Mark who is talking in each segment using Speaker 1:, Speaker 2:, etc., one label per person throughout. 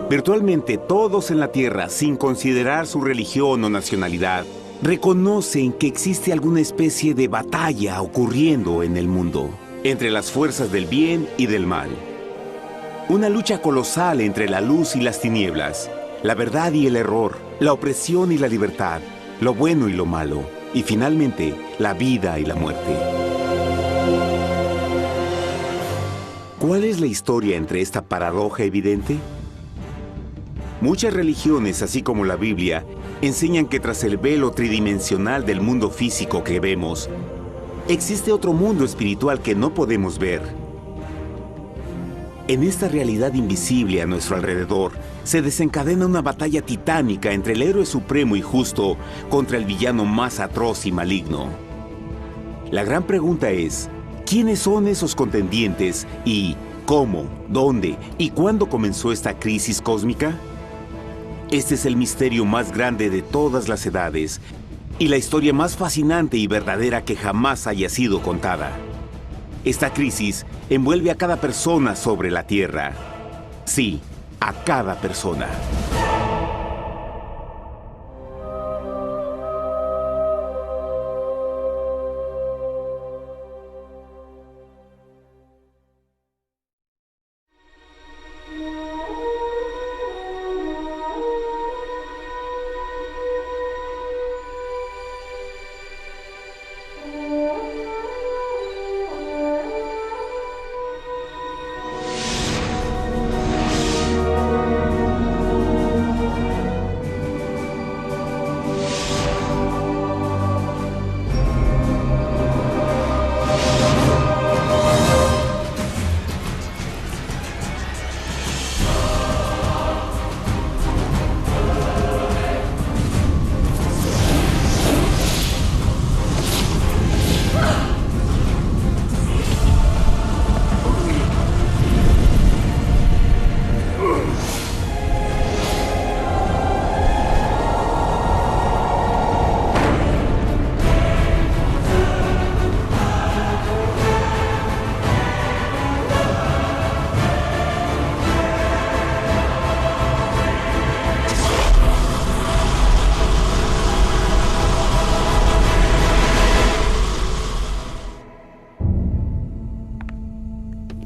Speaker 1: Virtualmente todos en la Tierra, sin considerar su religión o nacionalidad, reconocen que existe alguna especie de batalla ocurriendo en el mundo, entre las fuerzas del bien y del mal. Una lucha colosal entre la luz y las tinieblas, la verdad y el error, la opresión y la libertad, lo bueno y lo malo, y finalmente, la vida y la muerte. ¿Cuál es la historia entre esta paradoja evidente? Muchas religiones, así como la Biblia, enseñan que tras el velo tridimensional del mundo físico que vemos, existe otro mundo espiritual que no podemos ver. En esta realidad invisible a nuestro alrededor, se desencadena una batalla titánica entre el héroe supremo y justo contra el villano más atroz y maligno. La gran pregunta es, ¿quiénes son esos contendientes y cómo, dónde y cuándo comenzó esta crisis cósmica? Este es el misterio más grande de todas las edades y la historia más fascinante y verdadera que jamás haya sido contada. Esta crisis envuelve a cada persona sobre la Tierra. Sí, a cada persona.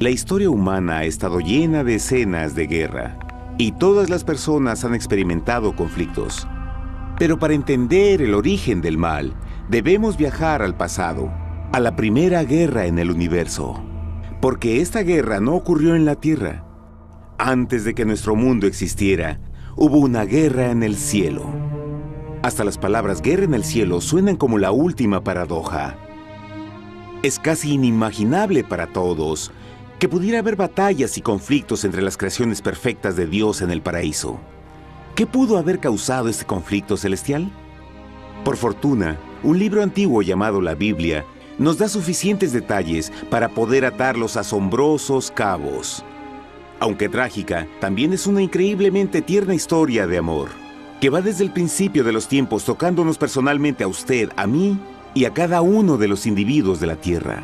Speaker 1: La historia humana ha estado llena de escenas de guerra, y todas las personas han experimentado conflictos. Pero para entender el origen del mal, debemos viajar al pasado, a la primera guerra en el universo. Porque esta guerra no ocurrió en la Tierra. Antes de que nuestro mundo existiera, hubo una guerra en el cielo. Hasta las palabras guerra en el cielo suenan como la última paradoja. Es casi inimaginable para todos que pudiera haber batallas y conflictos entre las creaciones perfectas de Dios en el paraíso. ¿Qué pudo haber causado este conflicto celestial? Por fortuna, un libro antiguo llamado la Biblia nos da suficientes detalles para poder atar los asombrosos cabos. Aunque trágica, también es una increíblemente tierna historia de amor, que va desde el principio de los tiempos tocándonos personalmente a usted, a mí y a cada uno de los individuos de la Tierra.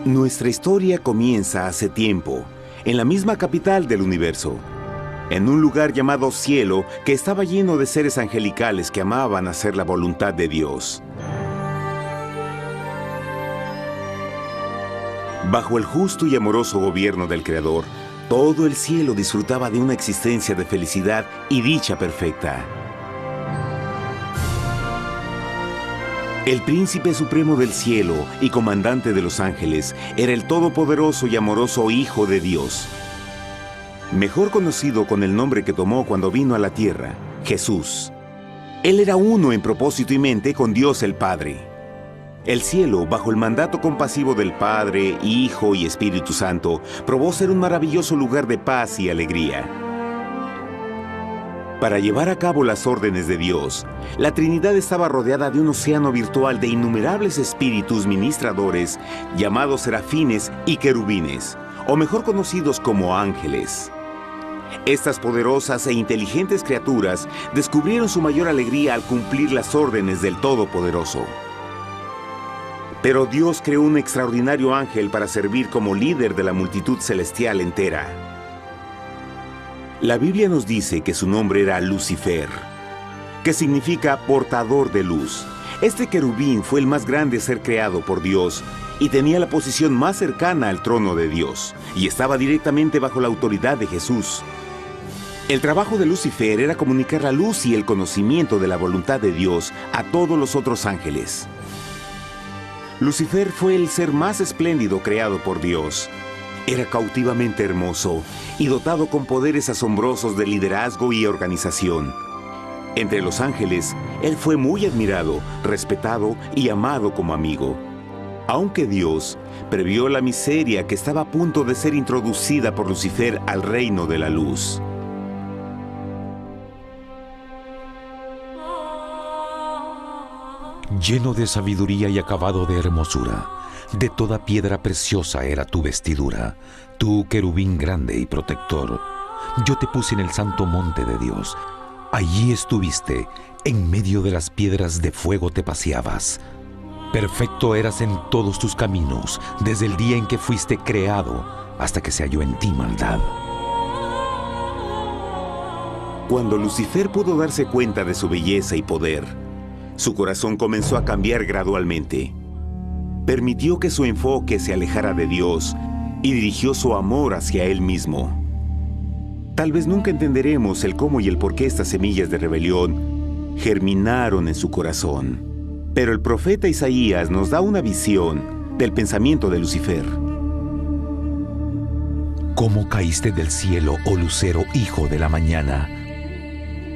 Speaker 1: Nuestra historia comienza hace tiempo, en la misma capital del universo, en un lugar llamado Cielo que estaba lleno de seres angelicales que amaban hacer la voluntad de Dios. Bajo el justo y amoroso gobierno del Creador, todo el cielo disfrutaba de una existencia de felicidad y dicha perfecta. El príncipe supremo del cielo y comandante de los ángeles era el todopoderoso y amoroso Hijo de Dios, mejor conocido con el nombre que tomó cuando vino a la tierra, Jesús. Él era uno en propósito y mente con Dios el Padre. El cielo, bajo el mandato compasivo del Padre, Hijo y Espíritu Santo, probó ser un maravilloso lugar de paz y alegría. Para llevar a cabo las órdenes de Dios, la Trinidad estaba rodeada de un océano virtual de innumerables espíritus ministradores llamados serafines y querubines, o mejor conocidos como ángeles. Estas poderosas e inteligentes criaturas descubrieron su mayor alegría al cumplir las órdenes del Todopoderoso. Pero Dios creó un extraordinario ángel para servir como líder de la multitud celestial entera. La Biblia nos dice que su nombre era Lucifer, que significa portador de luz. Este querubín fue el más grande ser creado por Dios y tenía la posición más cercana al trono de Dios, y estaba directamente bajo la autoridad de Jesús. El trabajo de Lucifer era comunicar la luz y el conocimiento de la voluntad de Dios a todos los otros ángeles. Lucifer fue el ser más espléndido creado por Dios. Era cautivamente hermoso y dotado con poderes asombrosos de liderazgo y organización. Entre los ángeles, él fue muy admirado, respetado y amado como amigo. Aunque Dios previó la miseria que estaba a punto de ser introducida por Lucifer al reino de la luz.
Speaker 2: Lleno de sabiduría y acabado de hermosura, de toda piedra preciosa era tu vestidura, tú querubín grande y protector. Yo te puse en el santo monte de Dios. Allí estuviste, en medio de las piedras de fuego te paseabas. Perfecto eras en todos tus caminos, desde el día en que fuiste creado, hasta que se halló en ti maldad.
Speaker 1: Cuando Lucifer pudo darse cuenta de su belleza y poder, su corazón comenzó a cambiar gradualmente. Permitió que su enfoque se alejara de Dios y dirigió su amor hacia él mismo. Tal vez nunca entenderemos el cómo y el por qué estas semillas de rebelión germinaron en su corazón. Pero el profeta Isaías nos da una visión del pensamiento de Lucifer.
Speaker 2: ¿Cómo caíste del cielo, oh lucero, hijo de la mañana?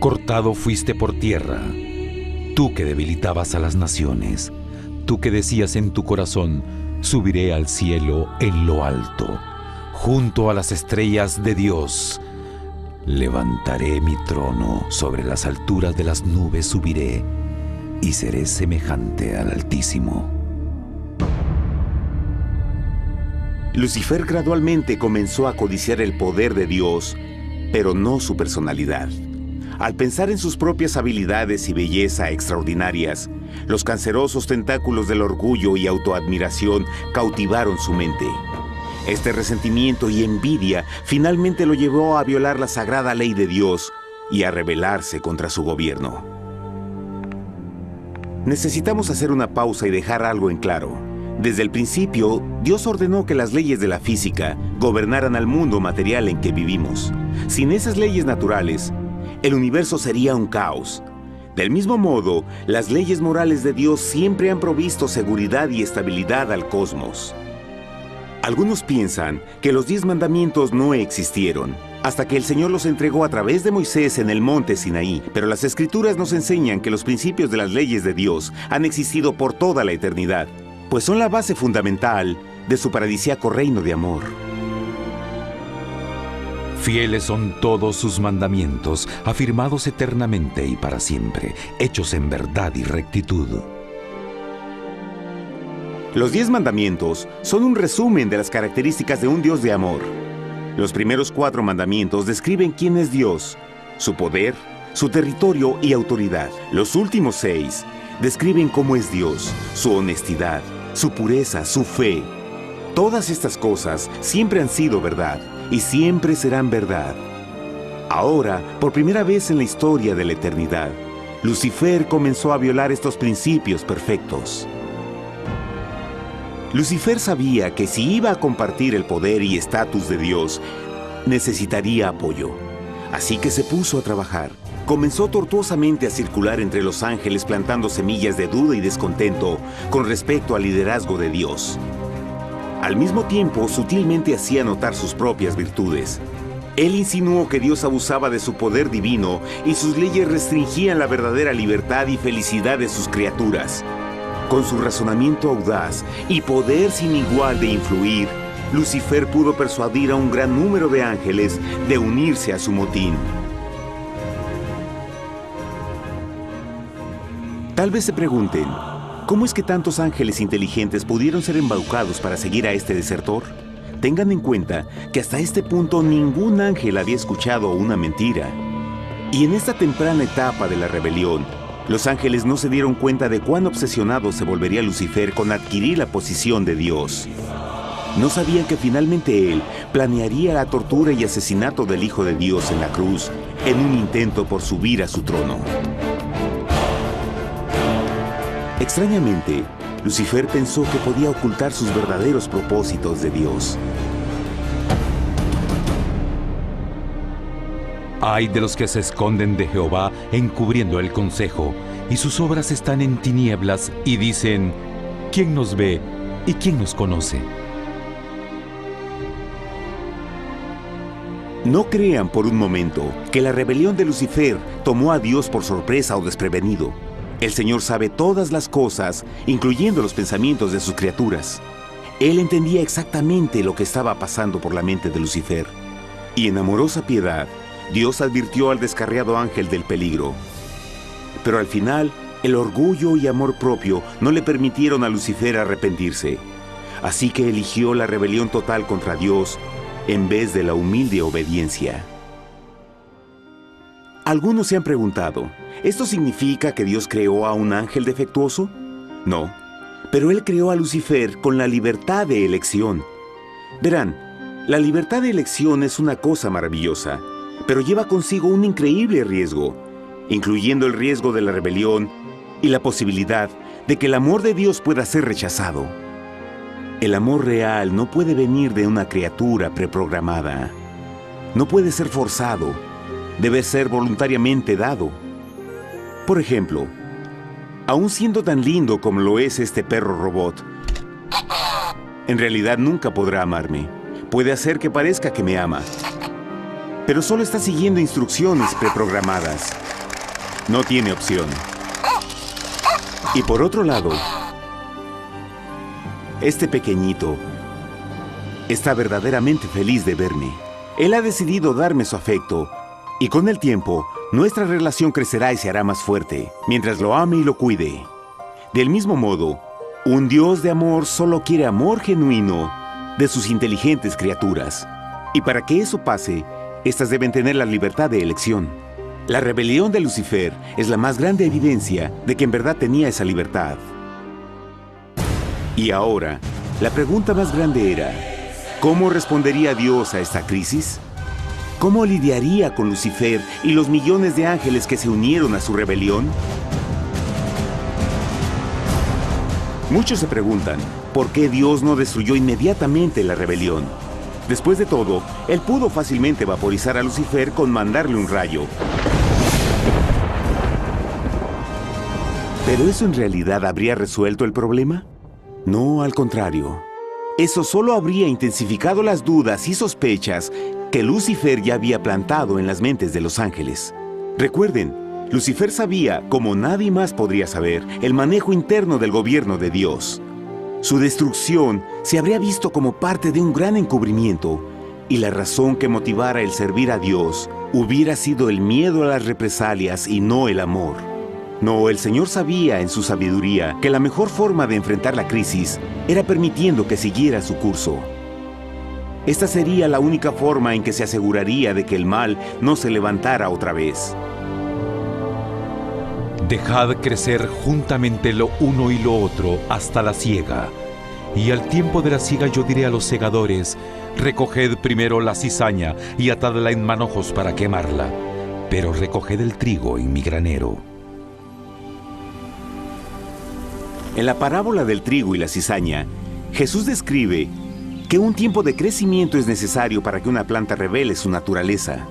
Speaker 2: Cortado fuiste por tierra, tú que debilitabas a las naciones, tú que decías en tu corazón, subiré al cielo en lo alto, junto a las estrellas de Dios. Levantaré mi trono, sobre las alturas de las nubes subiré, y seré semejante al Altísimo.
Speaker 1: Lucifer gradualmente comenzó a codiciar el poder de Dios, pero no su personalidad. Al pensar en sus propias habilidades y belleza extraordinarias, los cancerosos tentáculos del orgullo y autoadmiración cautivaron su mente. Este resentimiento y envidia finalmente lo llevó a violar la sagrada ley de Dios y a rebelarse contra su gobierno. Necesitamos hacer una pausa y dejar algo en claro. Desde el principio, Dios ordenó que las leyes de la física gobernaran al mundo material en que vivimos. Sin esas leyes naturales, el universo sería un caos. Del mismo modo, las leyes morales de Dios siempre han provisto seguridad y estabilidad al cosmos. Algunos piensan que los 10 mandamientos no existieron, hasta que el Señor los entregó a través de Moisés en el monte Sinaí, pero las Escrituras nos enseñan que los principios de las leyes de Dios han existido por toda la eternidad, pues son la base fundamental de su paradisíaco reino de amor.
Speaker 2: Fieles son todos sus mandamientos, afirmados eternamente y para siempre, hechos en verdad y rectitud.
Speaker 1: Los 10 mandamientos son un resumen de las características de un Dios de amor. Los primeros 4 mandamientos describen quién es Dios, su poder, su territorio y autoridad. Los últimos 6 describen cómo es Dios, su honestidad, su pureza, su fe. Todas estas cosas siempre han sido verdad y siempre serán verdad. Ahora, por primera vez en la historia de la eternidad, Lucifer comenzó a violar estos principios perfectos. Lucifer sabía que si iba a compartir el poder y estatus de Dios, necesitaría apoyo. Así que se puso a trabajar. Comenzó tortuosamente a circular entre los ángeles plantando semillas de duda y descontento con respecto al liderazgo de Dios. Al mismo tiempo, sutilmente hacía notar sus propias virtudes. Él insinuó que Dios abusaba de su poder divino y sus leyes restringían la verdadera libertad y felicidad de sus criaturas. Con su razonamiento audaz y poder sin igual de influir, Lucifer pudo persuadir a un gran número de ángeles de unirse a su motín. Tal vez se pregunten, ¿cómo es que tantos ángeles inteligentes pudieron ser embaucados para seguir a este desertor? Tengan en cuenta que hasta este punto ningún ángel había escuchado una mentira. Y en esta temprana etapa de la rebelión, los ángeles no se dieron cuenta de cuán obsesionado se volvería Lucifer con adquirir la posición de Dios. No sabían que finalmente él planearía la tortura y asesinato del Hijo de Dios en la cruz en un intento por subir a su trono. Extrañamente, Lucifer pensó que podía ocultar sus verdaderos propósitos de Dios.
Speaker 2: Ay de los que se esconden de Jehová encubriendo el consejo, y sus obras están en tinieblas, y dicen: ¿quién nos ve y quién nos conoce?
Speaker 1: No crean por un momento que la rebelión de Lucifer tomó a Dios por sorpresa o desprevenido. El Señor sabe todas las cosas, incluyendo los pensamientos de sus criaturas. Él entendía exactamente lo que estaba pasando por la mente de Lucifer. Y en amorosa piedad, Dios advirtió al descarriado ángel del peligro. Pero al final, el orgullo y amor propio no le permitieron a Lucifer arrepentirse. Así que eligió la rebelión total contra Dios en vez de la humilde obediencia. Algunos se han preguntado, ¿esto significa que Dios creó a un ángel defectuoso? No, pero Él creó a Lucifer con la libertad de elección. Verán, la libertad de elección es una cosa maravillosa, pero lleva consigo un increíble riesgo, incluyendo el riesgo de la rebelión y la posibilidad de que el amor de Dios pueda ser rechazado. El amor real no puede venir de una criatura preprogramada. No puede ser forzado. Debe ser voluntariamente dado. Por ejemplo, aun siendo tan lindo como lo es este perro robot, en realidad nunca podrá amarme. Puede hacer que parezca que me ama, pero solo está siguiendo instrucciones preprogramadas. No tiene opción. Y por otro lado, este pequeñito está verdaderamente feliz de verme. Él ha decidido darme su afecto, y con el tiempo, nuestra relación crecerá y se hará más fuerte, mientras lo ame y lo cuide. Del mismo modo, un Dios de amor solo quiere amor genuino de sus inteligentes criaturas. Y para que eso pase, estas deben tener la libertad de elección. La rebelión de Lucifer es la más grande evidencia de que en verdad tenía esa libertad. Y ahora, la pregunta más grande era, ¿cómo respondería Dios a esta crisis? ¿Cómo lidiaría con Lucifer y los millones de ángeles que se unieron a su rebelión? Muchos se preguntan, ¿por qué Dios no destruyó inmediatamente la rebelión? Después de todo, Él pudo fácilmente vaporizar a Lucifer con mandarle un rayo. ¿Pero eso en realidad habría resuelto el problema? No, al contrario. Eso solo habría intensificado las dudas y sospechas que Lucifer ya había plantado en las mentes de los ángeles. Recuerden, Lucifer sabía, como nadie más podría saber, el manejo interno del gobierno de Dios. Su destrucción se habría visto como parte de un gran encubrimiento, y la razón que motivara el servir a Dios hubiera sido el miedo a las represalias y no el amor. No, el Señor sabía en su sabiduría que la mejor forma de enfrentar la crisis era permitiendo que siguiera su curso. Esta sería la única forma en que se aseguraría de que el mal no se levantara otra vez.
Speaker 2: Dejad crecer juntamente lo uno y lo otro hasta la siega. Y al tiempo de la siega yo diré a los segadores: recoged primero la cizaña y atadla en manojos para quemarla, pero recoged el trigo en mi granero.
Speaker 1: En la parábola del trigo y la cizaña, Jesús describe que un tiempo de crecimiento es necesario para que una planta revele su naturaleza.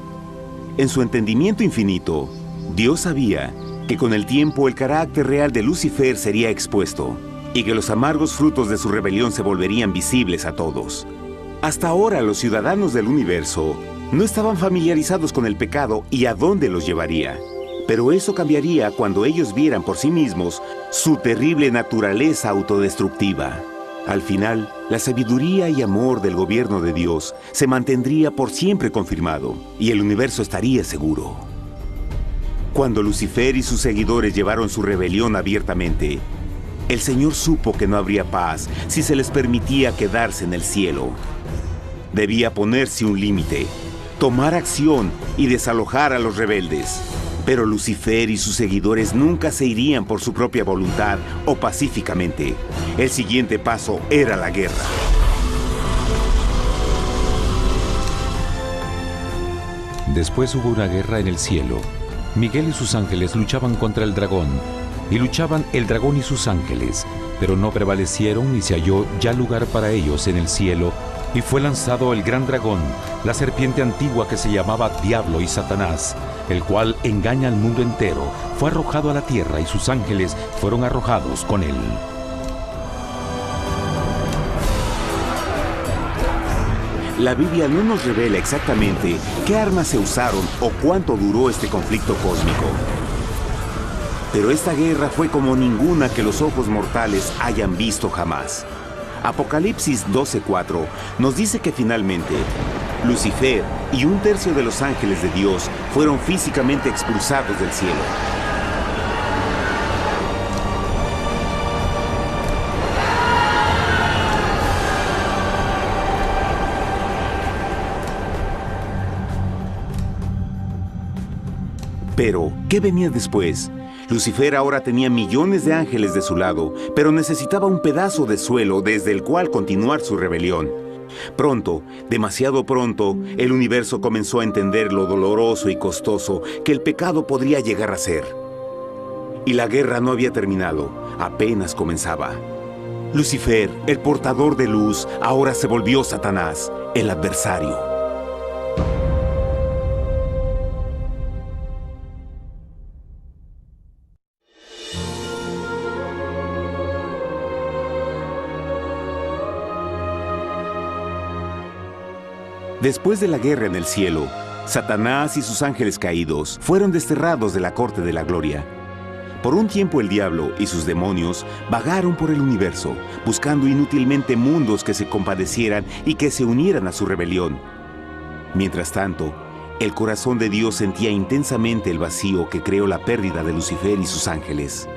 Speaker 1: En su entendimiento infinito, Dios sabía que con el tiempo el carácter real de Lucifer sería expuesto y que los amargos frutos de su rebelión se volverían visibles a todos. Hasta ahora los ciudadanos del universo no estaban familiarizados con el pecado y a dónde los llevaría. Pero eso cambiaría cuando ellos vieran por sí mismos su terrible naturaleza autodestructiva. Al final, la sabiduría y amor del gobierno de Dios se mantendría por siempre confirmado y el universo estaría seguro. Cuando Lucifer y sus seguidores llevaron su rebelión abiertamente, el Señor supo que no habría paz si se les permitía quedarse en el cielo. Debía ponerse un límite, tomar acción y desalojar a los rebeldes. Pero Lucifer y sus seguidores nunca se irían por su propia voluntad o pacíficamente. El siguiente paso era la guerra.
Speaker 2: Después hubo una guerra en el cielo. Miguel y sus ángeles luchaban contra el dragón, y luchaban el dragón y sus ángeles, pero no prevalecieron y se halló ya lugar para ellos en el cielo, y fue lanzado el gran dragón, la serpiente antigua que se llamaba Diablo y Satanás, el cual engaña al mundo entero. Fue arrojado a la tierra y sus ángeles fueron arrojados con él.
Speaker 1: La Biblia no nos revela exactamente qué armas se usaron o cuánto duró este conflicto cósmico. Pero esta guerra fue como ninguna que los ojos mortales hayan visto jamás. Apocalipsis 12:4 nos dice que finalmente Lucifer y un tercio de los ángeles de Dios fueron físicamente expulsados del cielo. Pero, ¿qué venía después? Lucifer ahora tenía millones de ángeles de su lado, pero necesitaba un pedazo de suelo desde el cual continuar su rebelión. Pronto, demasiado pronto, el universo comenzó a entender lo doloroso y costoso que el pecado podría llegar a ser. Y la guerra no había terminado, apenas comenzaba. Lucifer, el portador de luz, ahora se volvió Satanás, el adversario. Después de la guerra en el cielo, Satanás y sus ángeles caídos fueron desterrados de la corte de la gloria. Por un tiempo el diablo y sus demonios vagaron por el universo, buscando inútilmente mundos que se compadecieran y que se unieran a su rebelión. Mientras tanto, el corazón de Dios sentía intensamente el vacío que creó la pérdida de Lucifer y sus ángeles.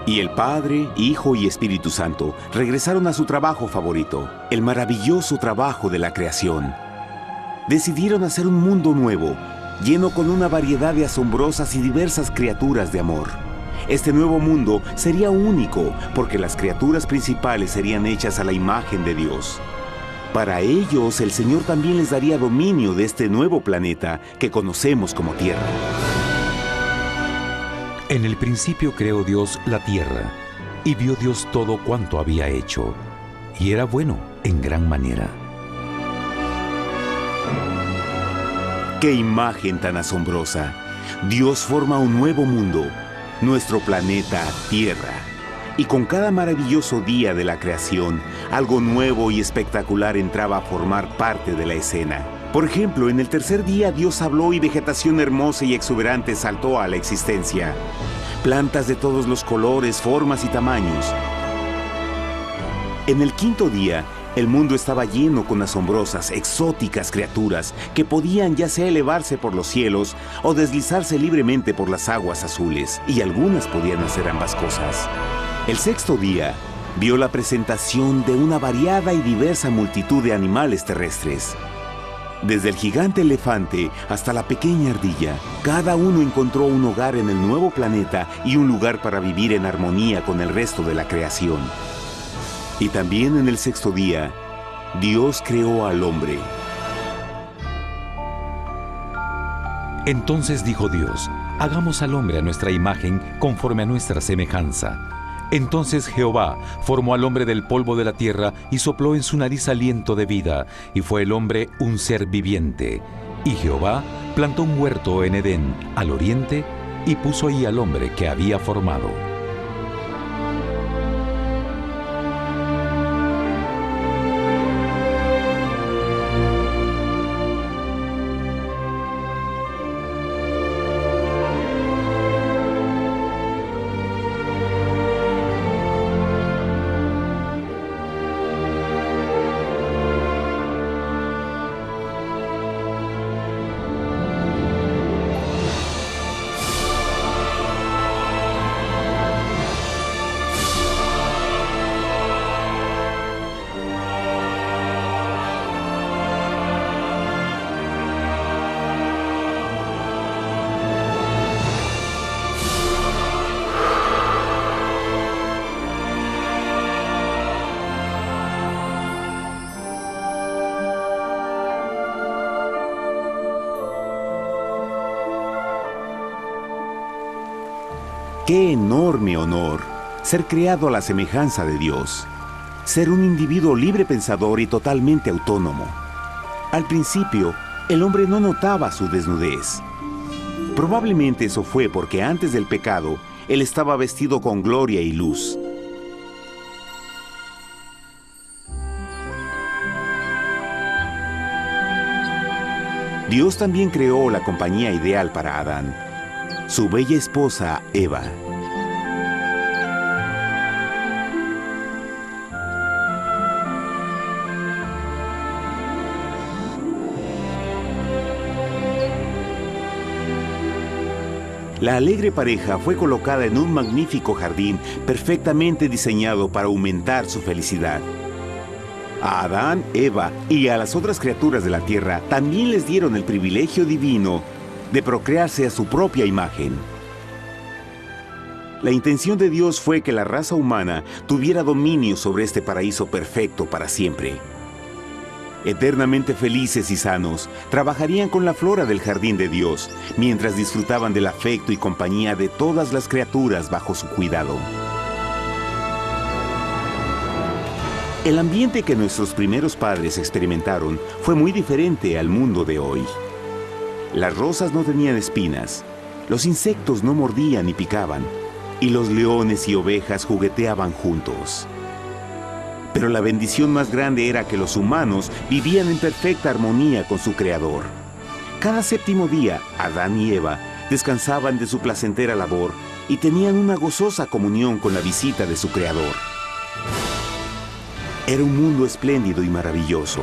Speaker 1: Y el Padre, Hijo y Espíritu Santo regresaron a su trabajo favorito, el maravilloso trabajo de la creación. Decidieron hacer un mundo nuevo, lleno con una variedad de asombrosas y diversas criaturas de amor. Este nuevo mundo sería único, porque las criaturas principales serían hechas a la imagen de Dios. Para ellos, el Señor también les daría dominio de este nuevo planeta que conocemos como Tierra.
Speaker 2: En el principio creó Dios la tierra, y vio Dios todo cuanto había hecho, y era bueno en gran manera.
Speaker 1: ¡Qué imagen tan asombrosa! Dios forma un nuevo mundo, nuestro planeta Tierra. Y con cada maravilloso día de la creación, algo nuevo y espectacular entraba a formar parte de la escena. Por ejemplo, en el tercer día Dios habló y vegetación hermosa y exuberante saltó a la existencia. Plantas de todos los colores, formas y tamaños. En el quinto día, el mundo estaba lleno con asombrosas, exóticas criaturas que podían ya sea elevarse por los cielos o deslizarse libremente por las aguas azules, y algunas podían hacer ambas cosas. El sexto día vio la presentación de una variada y diversa multitud de animales terrestres. Desde el gigante elefante hasta la pequeña ardilla, cada uno encontró un hogar en el nuevo planeta y un lugar para vivir en armonía con el resto de la creación. Y también en el sexto día, Dios creó al hombre.
Speaker 2: Entonces dijo Dios: hagamos al hombre a nuestra imagen, conforme a nuestra semejanza. Entonces Jehová formó al hombre del polvo de la tierra y sopló en su nariz aliento de vida, y fue el hombre un ser viviente. Y Jehová plantó un huerto en Edén, al oriente, y puso ahí al hombre que había formado.
Speaker 1: ¡Qué enorme honor! Ser creado a la semejanza de Dios. Ser un individuo libre pensador y totalmente autónomo. Al principio, el hombre no notaba su desnudez. Probablemente eso fue porque antes del pecado, él estaba vestido con gloria y luz. Dios también creó la compañía ideal para Adán, su bella esposa Eva. La alegre pareja fue colocada en un magnífico jardín perfectamente diseñado para aumentar su felicidad. A Adán, Eva y a las otras criaturas de la tierra también les dieron el privilegio divino de procrearse a su propia imagen. La intención de Dios fue que la raza humana tuviera dominio sobre este paraíso perfecto para siempre. Eternamente felices y sanos, trabajarían con la flora del jardín de Dios, mientras disfrutaban del afecto y compañía de todas las criaturas bajo su cuidado. El ambiente que nuestros primeros padres experimentaron fue muy diferente al mundo de hoy. Las rosas no tenían espinas, los insectos no mordían ni picaban, y los leones y ovejas jugueteaban juntos. Pero la bendición más grande era que los humanos vivían en perfecta armonía con su Creador. Cada séptimo día, Adán y Eva descansaban de su placentera labor y tenían una gozosa comunión con la visita de su Creador. Era un mundo espléndido y maravilloso.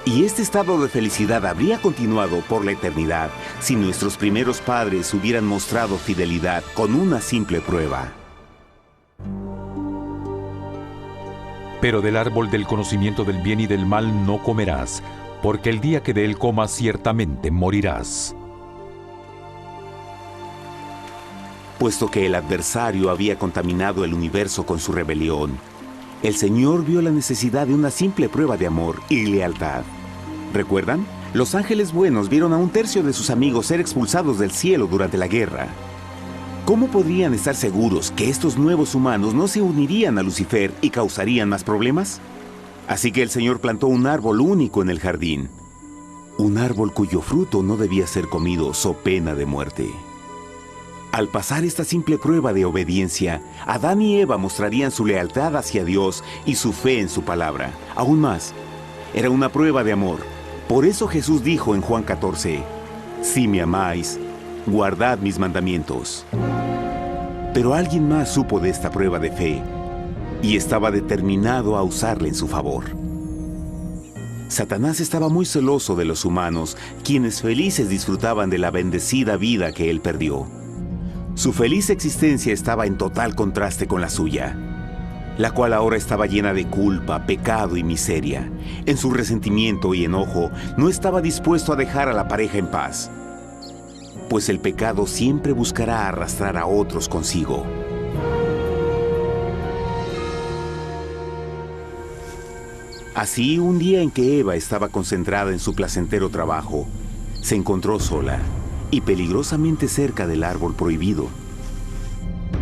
Speaker 1: Y este estado de felicidad habría continuado por la eternidad si nuestros primeros padres hubieran mostrado fidelidad con una simple prueba.
Speaker 2: Pero del árbol del conocimiento del bien y del mal no comerás, porque el día que de él comas ciertamente morirás.
Speaker 1: Puesto que el adversario había contaminado el universo con su rebelión, el Señor vio la necesidad de una simple prueba de amor y lealtad. ¿Recuerdan? Los ángeles buenos vieron a un tercio de sus amigos ser expulsados del cielo durante la guerra. ¿Cómo podrían estar seguros que estos nuevos humanos no se unirían a Lucifer y causarían más problemas? Así que el Señor plantó un árbol único en el jardín. Un árbol cuyo fruto no debía ser comido so pena de muerte. Al pasar esta simple prueba de obediencia, Adán y Eva mostrarían su lealtad hacia Dios y su fe en su palabra. Aún más, era una prueba de amor. Por eso Jesús dijo en Juan 14, «Si me amáis, guardad mis mandamientos». Pero alguien más supo de esta prueba de fe y estaba determinado a usarla en su favor. Satanás estaba muy celoso de los humanos, quienes felices disfrutaban de la bendecida vida que él perdió. Su feliz existencia estaba en total contraste con la suya, la cual ahora estaba llena de culpa, pecado y miseria. En su resentimiento y enojo, no estaba dispuesto a dejar a la pareja en paz, pues el pecado siempre buscará arrastrar a otros consigo. Así, un día en que Eva estaba concentrada en su placentero trabajo, se encontró sola y peligrosamente cerca del árbol prohibido.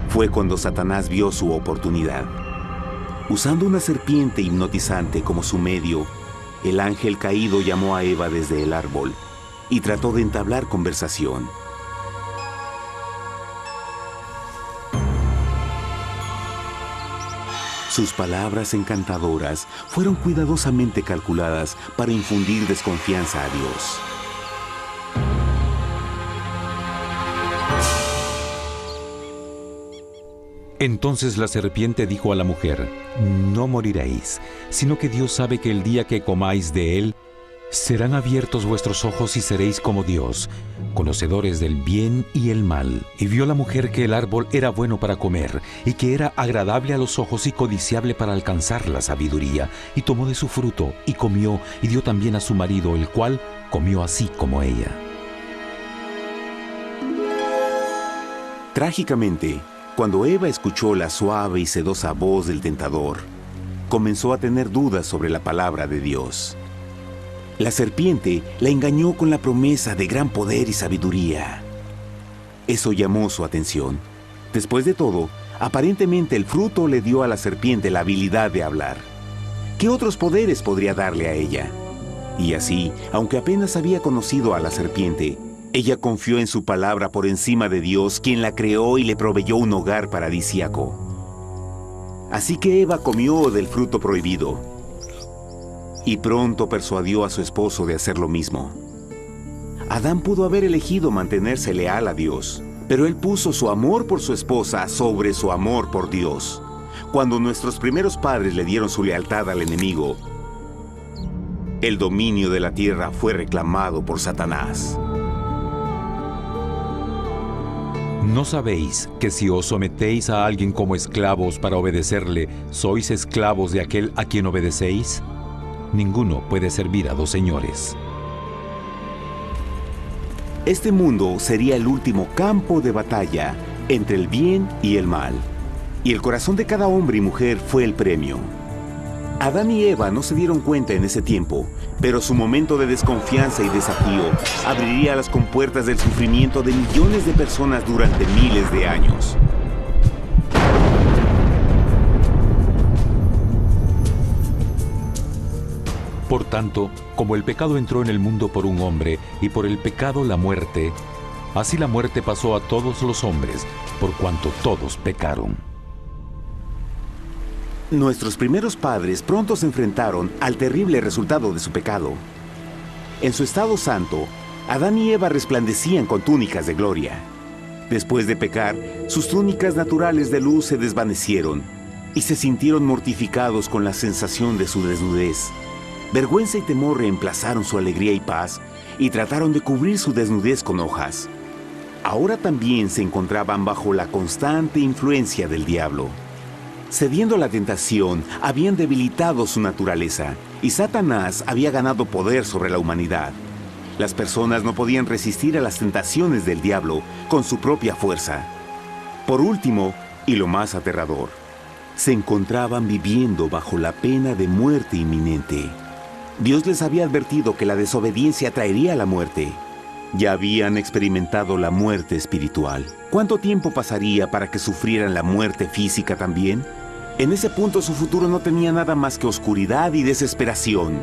Speaker 1: Fue cuando Satanás vio su oportunidad. Usando una serpiente hipnotizante como su medio, el ángel caído llamó a Eva desde el árbol y trató de entablar conversación. Sus palabras encantadoras fueron cuidadosamente calculadas para infundir desconfianza a Dios.
Speaker 2: Entonces la serpiente dijo a la mujer, «No moriréis, sino que Dios sabe que el día que comáis de él, serán abiertos vuestros ojos y seréis como Dios, conocedores del bien y el mal». Y vio la mujer que el árbol era bueno para comer, y que era agradable a los ojos y codiciable para alcanzar la sabiduría, y tomó de su fruto, y comió, y dio también a su marido, el cual comió así como ella.
Speaker 1: Trágicamente, cuando Eva escuchó la suave y sedosa voz del tentador, comenzó a tener dudas sobre la palabra de Dios. La serpiente la engañó con la promesa de gran poder y sabiduría. Eso llamó su atención. Después de todo, aparentemente el fruto le dio a la serpiente la habilidad de hablar. ¿Qué otros poderes podría darle a ella? Y así, aunque apenas había conocido a la serpiente, ella confió en su palabra por encima de Dios, quien la creó y le proveyó un hogar paradisíaco. Así que Eva comió del fruto prohibido y pronto persuadió a su esposo de hacer lo mismo. Adán pudo haber elegido mantenerse leal a Dios, pero él puso su amor por su esposa sobre su amor por Dios. Cuando nuestros primeros padres le dieron su lealtad al enemigo, el dominio de la tierra fue reclamado por Satanás.
Speaker 2: ¿No sabéis que si os sometéis a alguien como esclavos para obedecerle, sois esclavos de aquel a quien obedecéis? Ninguno puede servir a dos señores.
Speaker 1: Este mundo sería el último campo de batalla entre el bien y el mal. Y el corazón de cada hombre y mujer fue el premio. Adán y Eva no se dieron cuenta en ese tiempo, pero su momento de desconfianza y desafío abriría las compuertas del sufrimiento de millones de personas durante miles de años.
Speaker 2: Por tanto, como el pecado entró en el mundo por un hombre, y por el pecado la muerte, así la muerte pasó a todos los hombres, por cuanto todos pecaron.
Speaker 1: Nuestros primeros padres pronto se enfrentaron al terrible resultado de su pecado. En su estado santo, Adán y Eva resplandecían con túnicas de gloria. Después de pecar, sus túnicas naturales de luz se desvanecieron y se sintieron mortificados con la sensación de su desnudez. Vergüenza y temor reemplazaron su alegría y paz y trataron de cubrir su desnudez con hojas. Ahora también se encontraban bajo la constante influencia del diablo. Cediendo a la tentación, habían debilitado su naturaleza y Satanás había ganado poder sobre la humanidad. Las personas no podían resistir a las tentaciones del diablo con su propia fuerza. Por último, y lo más aterrador, se encontraban viviendo bajo la pena de muerte inminente. Dios les había advertido que la desobediencia traería la muerte. Ya habían experimentado la muerte espiritual. ¿Cuánto tiempo pasaría para que sufrieran la muerte física también? En ese punto su futuro no tenía nada más que oscuridad y desesperación.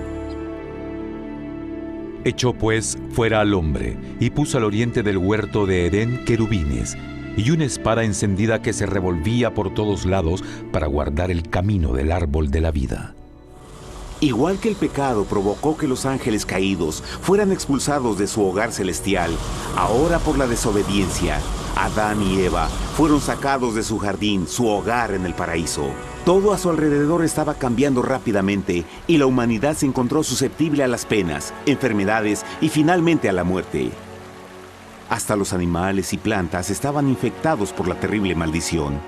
Speaker 2: Echó pues fuera al hombre, y puso al oriente del huerto de Edén querubines, y una espada encendida que se revolvía por todos lados para guardar el camino del árbol de la vida.
Speaker 1: Igual que el pecado provocó que los ángeles caídos fueran expulsados de su hogar celestial, ahora por la desobediencia, Adán y Eva fueron sacados de su jardín, su hogar en el paraíso. Todo a su alrededor estaba cambiando rápidamente y la humanidad se encontró susceptible a las penas, enfermedades y finalmente a la muerte. Hasta los animales y plantas estaban infectados por la terrible maldición.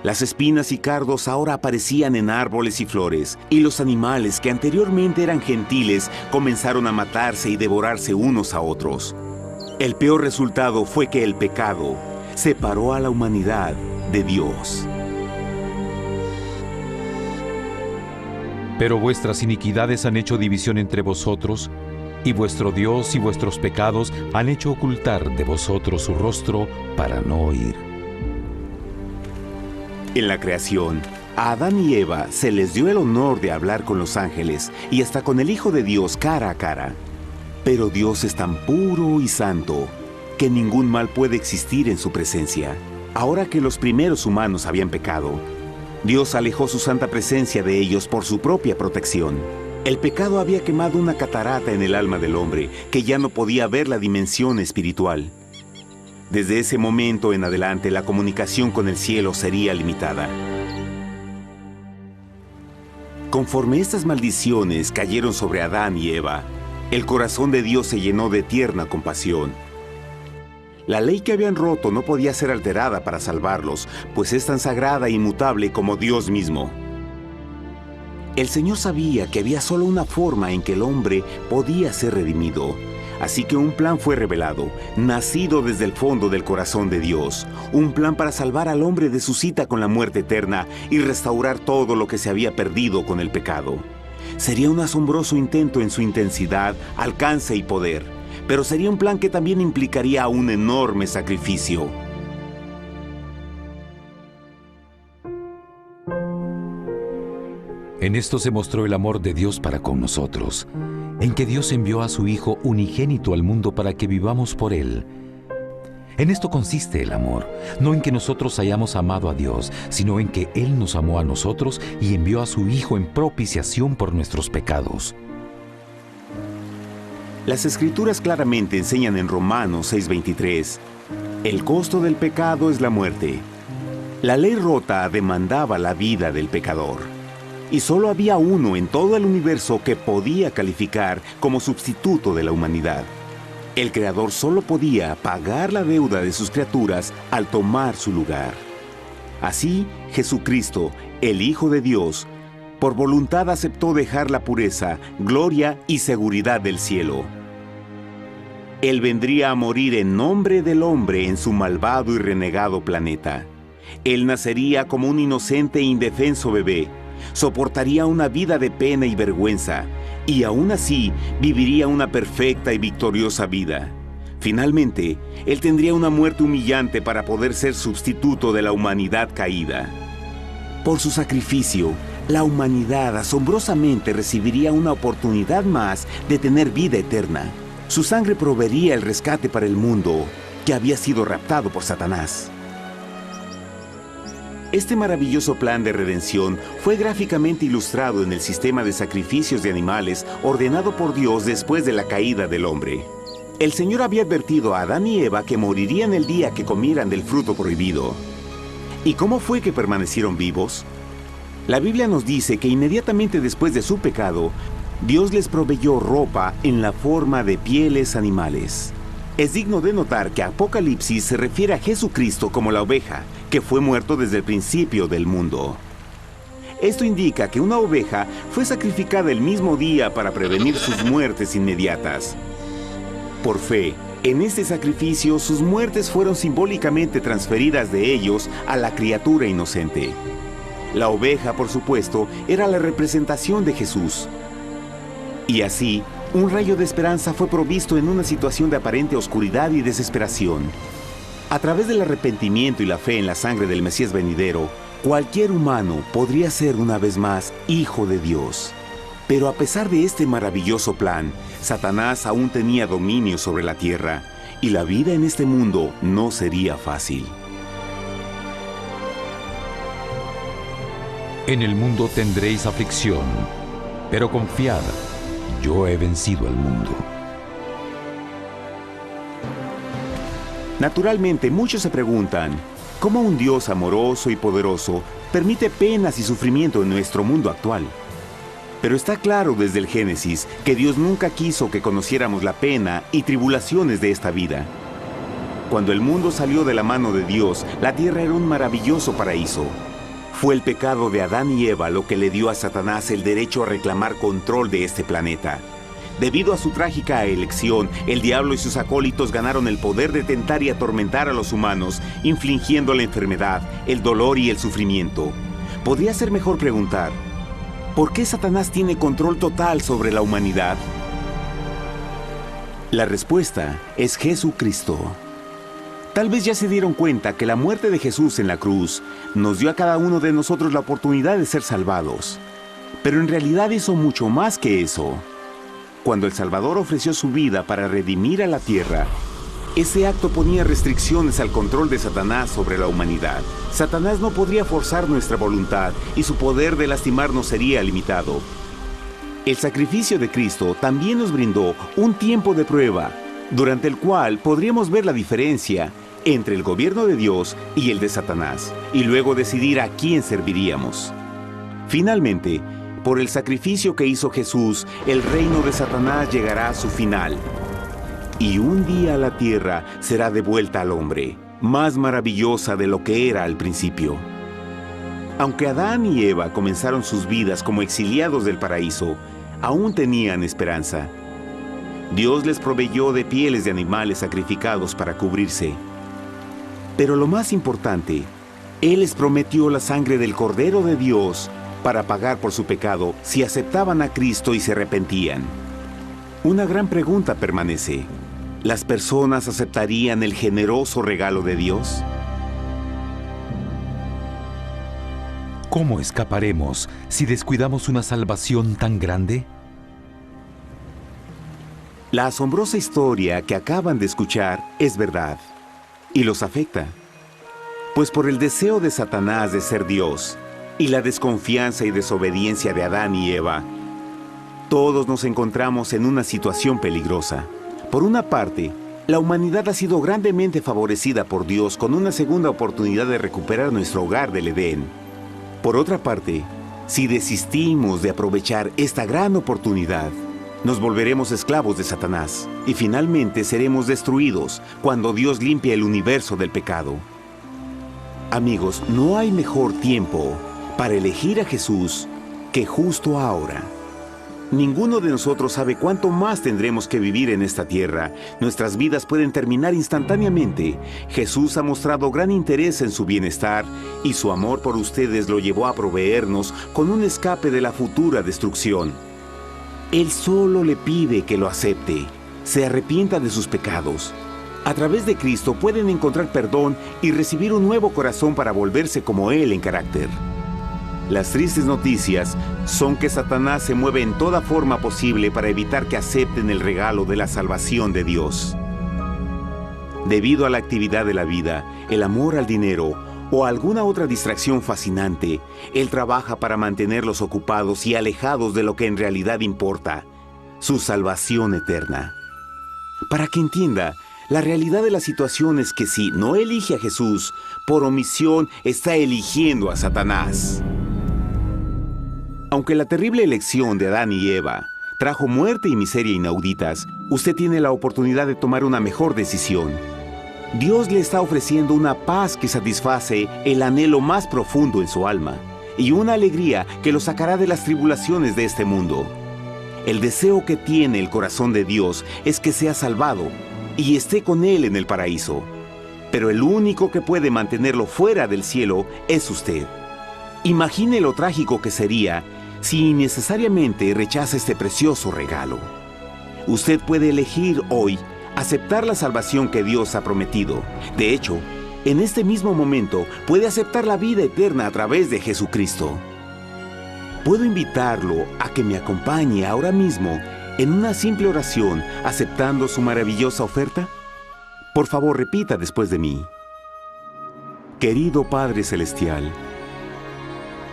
Speaker 1: Las espinas y cardos ahora aparecían en árboles y flores, y los animales que anteriormente eran gentiles comenzaron a matarse y devorarse unos a otros. El peor resultado fue que el pecado separó a la humanidad de Dios.
Speaker 2: Pero vuestras iniquidades han hecho división entre vosotros, y vuestro Dios y vuestros pecados han hecho ocultar de vosotros su rostro para no oír.
Speaker 1: En la creación, a Adán y Eva se les dio el honor de hablar con los ángeles y hasta con el Hijo de Dios cara a cara. Pero Dios es tan puro y santo que ningún mal puede existir en su presencia. Ahora que los primeros humanos habían pecado, Dios alejó su santa presencia de ellos por su propia protección. El pecado había quemado una catarata en el alma del hombre que ya no podía ver la dimensión espiritual. Desde ese momento en adelante, la comunicación con el cielo sería limitada. Conforme estas maldiciones cayeron sobre Adán y Eva, el corazón de Dios se llenó de tierna compasión. La ley que habían roto no podía ser alterada para salvarlos, pues es tan sagrada e inmutable como Dios mismo. El Señor sabía que había solo una forma en que el hombre podía ser redimido. Así que un plan fue revelado, nacido desde el fondo del corazón de Dios. Un plan para salvar al hombre de su cita con la muerte eterna y restaurar todo lo que se había perdido con el pecado. Sería un asombroso intento en su intensidad, alcance y poder, pero sería un plan que también implicaría un enorme sacrificio.
Speaker 2: En esto se mostró el amor de Dios para con nosotros, en que Dios envió a su Hijo unigénito al mundo para que vivamos por Él. En esto consiste el amor, no en que nosotros hayamos amado a Dios, sino en que Él nos amó a nosotros y envió a su Hijo en propiciación por nuestros pecados.
Speaker 1: Las Escrituras claramente enseñan en Romanos 6:23, el costo del pecado es la muerte. La ley rota demandaba la vida del pecador. Y solo había uno en todo el universo que podía calificar como sustituto de la humanidad. El Creador solo podía pagar la deuda de sus criaturas al tomar su lugar. Así, Jesucristo, el Hijo de Dios, por voluntad aceptó dejar la pureza, gloria y seguridad del cielo. Él vendría a morir en nombre del hombre en su malvado y renegado planeta. Él nacería como un inocente e indefenso bebé, soportaría una vida de pena y vergüenza, y aún así viviría una perfecta y victoriosa vida. Finalmente, Él tendría una muerte humillante para poder ser sustituto de la humanidad caída. Por su sacrificio, la humanidad asombrosamente recibiría una oportunidad más de tener vida eterna. Su sangre proveería el rescate para el mundo que había sido raptado por Satanás. Este maravilloso plan de redención fue gráficamente ilustrado en el sistema de sacrificios de animales ordenado por Dios después de la caída del hombre. El Señor había advertido a Adán y Eva que morirían el día que comieran del fruto prohibido. ¿Y cómo fue que permanecieron vivos? La Biblia nos dice que inmediatamente después de su pecado, Dios les proveyó ropa en la forma de pieles animales. Es digno de notar que Apocalipsis se refiere a Jesucristo como la oveja, que fue muerto desde el principio del mundo. Esto indica que una oveja fue sacrificada el mismo día para prevenir sus muertes inmediatas. Por fe, en este sacrificio sus muertes fueron simbólicamente transferidas de ellos a la criatura inocente. La oveja, por supuesto, era la representación de Jesús. Y así, un rayo de esperanza fue provisto en una situación de aparente oscuridad y desesperación. A través del arrepentimiento y la fe en la sangre del Mesías venidero, cualquier humano podría ser una vez más hijo de Dios. Pero a pesar de este maravilloso plan, Satanás aún tenía dominio sobre la tierra, y la vida en este mundo no sería fácil.
Speaker 2: En el mundo tendréis aflicción, pero confiad, yo he vencido al mundo.
Speaker 1: Naturalmente, muchos se preguntan, ¿cómo un Dios amoroso y poderoso permite penas y sufrimiento en nuestro mundo actual? Pero está claro desde el Génesis que Dios nunca quiso que conociéramos la pena y tribulaciones de esta vida. Cuando el mundo salió de la mano de Dios, la tierra era un maravilloso paraíso. Fue el pecado de Adán y Eva lo que le dio a Satanás el derecho a reclamar control de este planeta. Debido a su trágica elección, el diablo y sus acólitos ganaron el poder de tentar y atormentar a los humanos, infligiendo la enfermedad, el dolor y el sufrimiento. Podría ser mejor preguntar, ¿por qué Satanás tiene control total sobre la humanidad? La respuesta es Jesucristo. Tal vez ya se dieron cuenta que la muerte de Jesús en la cruz nos dio a cada uno de nosotros la oportunidad de ser salvados. Pero en realidad hizo mucho más que eso. Cuando el Salvador ofreció su vida para redimir a la tierra, ese acto ponía restricciones al control de Satanás sobre la humanidad. Satanás no podría forzar nuestra voluntad y su poder de lastimarnos sería limitado. El sacrificio de Cristo también nos brindó un tiempo de prueba, durante el cual podríamos ver la diferencia entre el gobierno de Dios y el de Satanás, y luego decidir a quién serviríamos. Finalmente, por el sacrificio que hizo Jesús, el reino de Satanás llegará a su final. Y un día la tierra será devuelta al hombre, más maravillosa de lo que era al principio. Aunque Adán y Eva comenzaron sus vidas como exiliados del paraíso, aún tenían esperanza. Dios les proveyó de pieles de animales sacrificados para cubrirse. Pero lo más importante, Él les prometió la sangre del Cordero de Dios para pagar por su pecado si aceptaban a Cristo y se arrepentían. Una gran pregunta permanece. ¿Las personas aceptarían el generoso regalo de Dios?
Speaker 2: ¿Cómo escaparemos si descuidamos una salvación tan grande?
Speaker 1: La asombrosa historia que acaban de escuchar es verdad y los afecta. Pues por el deseo de Satanás de ser Dios y la desconfianza y desobediencia de Adán y Eva, todos nos encontramos en una situación peligrosa. Por una parte, la humanidad ha sido grandemente favorecida por Dios con una segunda oportunidad de recuperar nuestro hogar del Edén. Por otra parte, si desistimos de aprovechar esta gran oportunidad, nos volveremos esclavos de Satanás y finalmente seremos destruidos cuando Dios limpie el universo del pecado. Amigos, no hay mejor tiempo para elegir a Jesús que justo ahora. Ninguno de nosotros sabe cuánto más tendremos que vivir en esta tierra. Nuestras vidas pueden terminar instantáneamente. Jesús ha mostrado gran interés en su bienestar y su amor por ustedes lo llevó a proveernos con un escape de la futura destrucción. Él solo le pide que lo acepte, se arrepienta de sus pecados. A través de Cristo pueden encontrar perdón y recibir un nuevo corazón para volverse como Él en carácter. Las tristes noticias son que Satanás se mueve en toda forma posible para evitar que acepten el regalo de la salvación de Dios. Debido a la actividad de la vida, el amor al dinero o alguna otra distracción fascinante, Él trabaja para mantenerlos ocupados y alejados de lo que en realidad importa, su salvación eterna. Para que entienda, la realidad de la situación es que si no elige a Jesús, por omisión está eligiendo a Satanás. Aunque la terrible elección de Adán y Eva trajo muerte y miseria inauditas, usted tiene la oportunidad de tomar una mejor decisión. Dios le está ofreciendo una paz que satisface el anhelo más profundo en su alma y una alegría que lo sacará de las tribulaciones de este mundo. El deseo que tiene el corazón de Dios es que sea salvado y esté con Él en el paraíso. Pero el único que puede mantenerlo fuera del cielo es usted. Imagine lo trágico que sería si innecesariamente rechaza este precioso regalo. Usted puede elegir hoy aceptar la salvación que Dios ha prometido. De hecho, en este mismo momento puede aceptar la vida eterna a través de Jesucristo. ¿Puedo invitarlo a que me acompañe ahora mismo en una simple oración aceptando su maravillosa oferta? Por favor, repita después de mí. Querido Padre Celestial,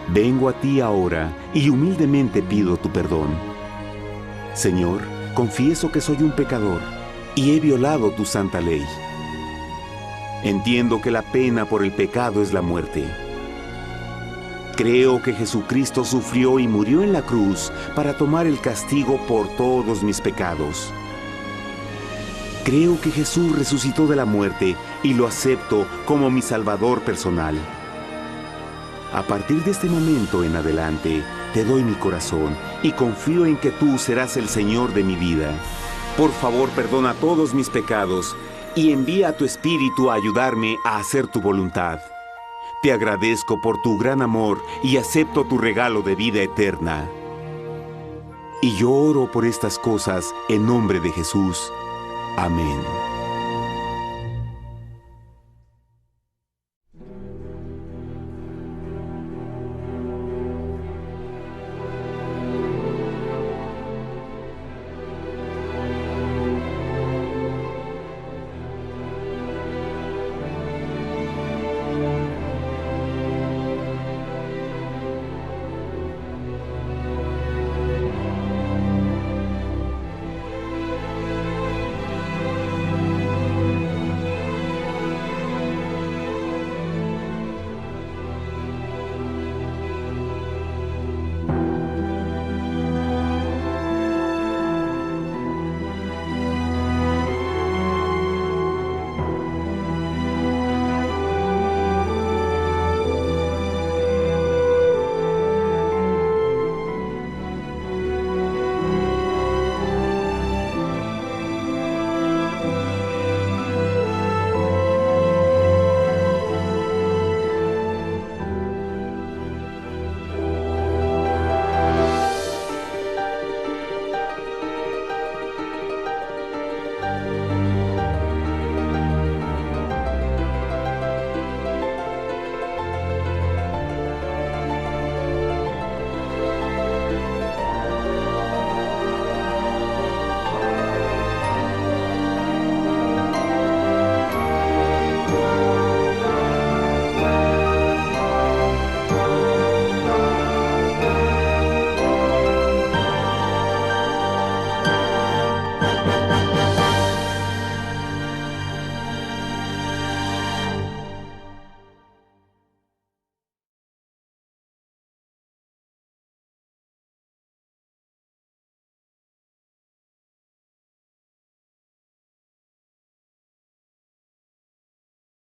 Speaker 1: vengo a ti ahora y humildemente pido tu perdón. Señor, confieso que soy un pecador y he violado tu santa ley. Entiendo que la pena por el pecado es la muerte. Creo que Jesucristo sufrió y murió en la cruz para tomar el castigo por todos mis pecados. Creo que Jesús resucitó de la muerte y lo acepto como mi Salvador personal. A partir de este momento en adelante, te doy mi corazón y confío en que tú serás el Señor de mi vida. Por favor, perdona todos mis pecados y envía a tu Espíritu a ayudarme a hacer tu voluntad. Te agradezco por tu gran amor y acepto tu regalo de vida eterna. Y yo oro por estas cosas en nombre de Jesús. Amén.